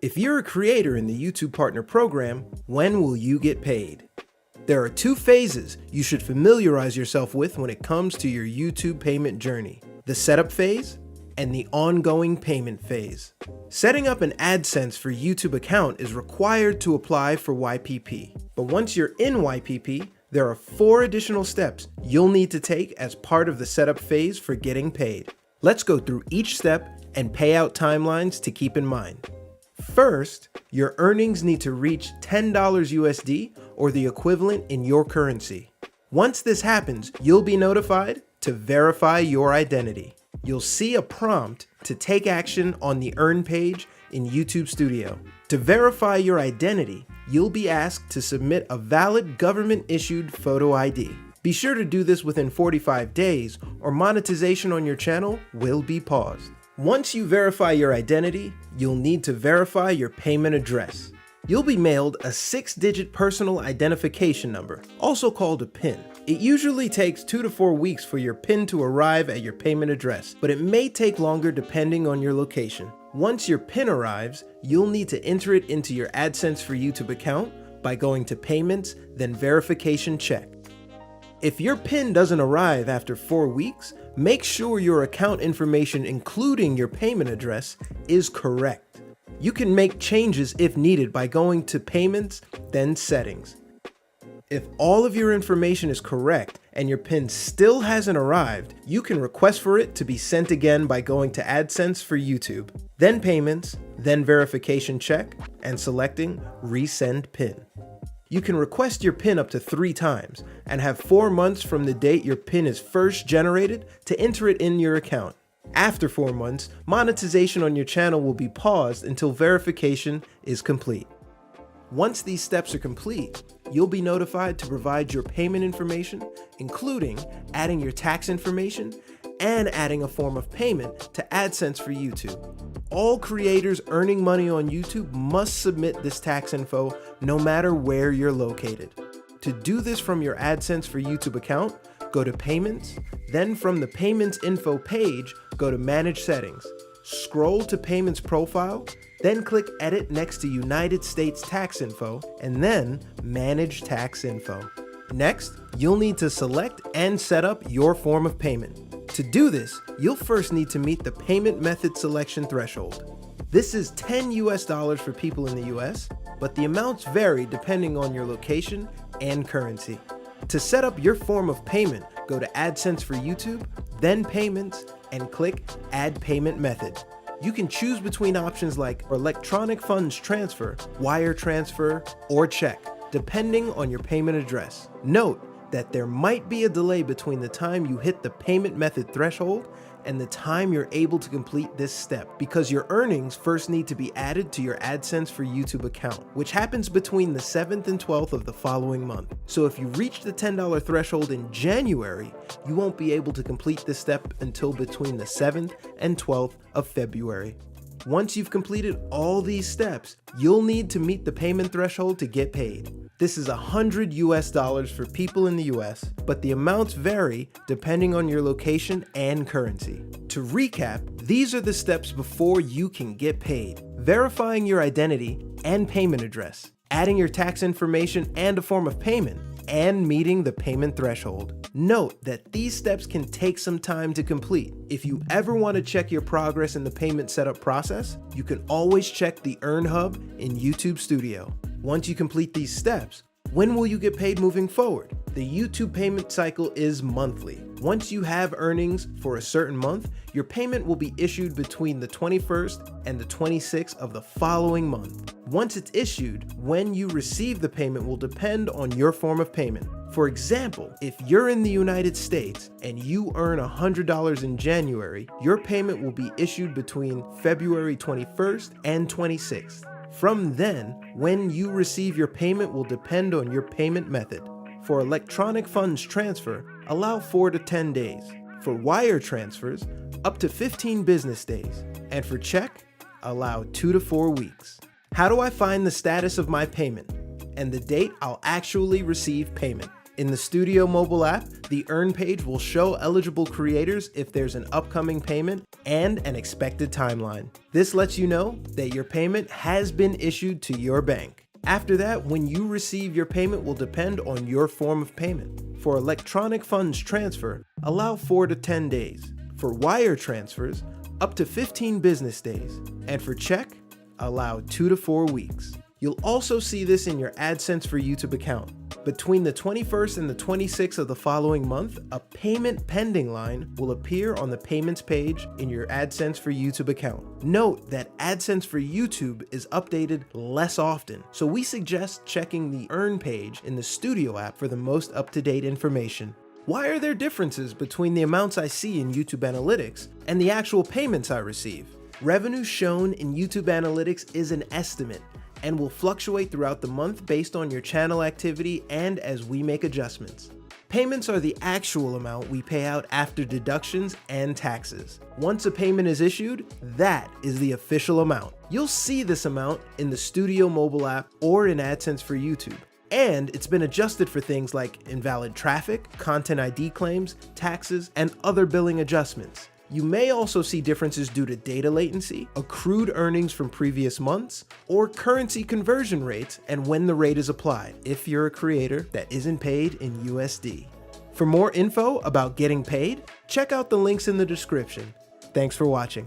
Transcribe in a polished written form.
If you're a creator in the YouTube Partner Program, when will you get paid? There are two phases you should familiarize yourself with when it comes to your YouTube payment journey: the setup phase and the ongoing payment phase. Setting up an AdSense for YouTube account is required to apply for YPP. But once you're in YPP, there are 4 additional steps you'll need to take as part of the setup phase for getting paid. Let's go through each step and payout timelines to keep in mind. First, your earnings need to reach $10 USD or the equivalent in your currency. Once this happens, you'll be notified to verify your identity. You'll see a prompt to take action on the Earn page in YouTube Studio. To verify your identity, you'll be asked to submit a valid government-issued photo ID. Be sure to do this within 45 days or monetization on your channel will be paused. Once you verify your identity, you'll need to verify your payment address. You'll be mailed a 6-digit personal identification number, also called a PIN. It usually takes 2 to 4 weeks for your PIN to arrive at your payment address, but it may take longer depending on your location. Once your PIN arrives, you'll need to enter it into your AdSense for YouTube account by going to Payments, then Verification Check. If your PIN doesn't arrive after 4 weeks, make sure your account information, including your payment address, is correct. You can make changes if needed by going to Payments, then Settings. If all of your information is correct and your PIN still hasn't arrived, you can request for it to be sent again by going to AdSense for YouTube, then Payments, then Verification Check, and selecting Resend PIN. You can request your PIN up to 3 times and have 4 months from the date your PIN is first generated to enter it in your account. After 4 months, monetization on your channel will be paused until verification is complete. Once these steps are complete, you'll be notified to provide your payment information, including adding your tax information and adding a form of payment to AdSense for YouTube. All creators earning money on YouTube must submit this tax info no matter where you're located. To do this from your AdSense for YouTube account, go to Payments, then from the Payments Info page, go to Manage Settings. Scroll to Payments Profile, then click Edit next to United States Tax Info, and then Manage Tax Info. Next, you'll need to select and set up your form of payment. To do this, you'll first need to meet the payment method selection threshold. This is $10 for people in the US, but the amounts vary depending on your location and currency. To set up your form of payment, go to AdSense for YouTube, then Payments, and click Add Payment Method. You can choose between options like electronic funds transfer, wire transfer, or check, depending on your payment address. Note that there might be a delay between the time you hit the payment method threshold and the time you're able to complete this step, because your earnings first need to be added to your AdSense for YouTube account, which happens between the 7th and 12th of the following month. So if you reach the $10 threshold in January, you won't be able to complete this step until between the 7th and 12th of February. Once you've completed all these steps, you'll need to meet the payment threshold to get paid. This is $100 for people in the US, but the amounts vary depending on your location and currency. To recap, these are the steps before you can get paid: verifying your identity and payment address, adding your tax information and a form of payment, and meeting the payment threshold. Note that these steps can take some time to complete. If you ever want to check your progress in the payment setup process, you can always check the Earn Hub in YouTube Studio. Once you complete these steps, when will you get paid moving forward? The YouTube payment cycle is monthly. Once you have earnings for a certain month, your payment will be issued between the 21st and the 26th of the following month. Once it's issued, when you receive the payment will depend on your form of payment. For example, if you're in the United States and you earn $100 in January, your payment will be issued between February 21st and 26th. From then, when you receive your payment will depend on your payment method. For electronic funds transfer, allow 4 to 10 days. For wire transfers, up to 15 business days. And for check, allow 2 to 4 weeks. How do I find the status of my payment and the date I'll actually receive payment? In the Studio mobile app, the Earn page will show eligible creators if there's an upcoming payment and an expected timeline. This lets you know that your payment has been issued to your bank. After that, when you receive your payment will depend on your form of payment. For electronic funds transfer, allow 4 to 10 days. For wire transfers, up to 15 business days. And for check, allow 2 to 4 weeks. You'll also see this in your AdSense for YouTube account. Between the 21st and the 26th of the following month, a payment pending line will appear on the payments page in your AdSense for YouTube account. Note that AdSense for YouTube is updated less often, so we suggest checking the Earn page in the Studio app for the most up-to-date information. Why are there differences between the amounts I see in YouTube Analytics and the actual payments I receive? Revenue shown in YouTube Analytics is an estimate and will fluctuate throughout the month based on your channel activity and as we make adjustments. Payments are the actual amount we pay out after deductions and taxes. Once a payment is issued, that is the official amount. You'll see this amount in the Studio mobile app or in AdSense for YouTube. And it's been adjusted for things like invalid traffic, content ID claims, taxes, and other billing adjustments. You may also see differences due to data latency, accrued earnings from previous months, or currency conversion rates and when the rate is applied, if you're a creator that isn't paid in USD. For more info about getting paid, check out the links in the description. Thanks for watching.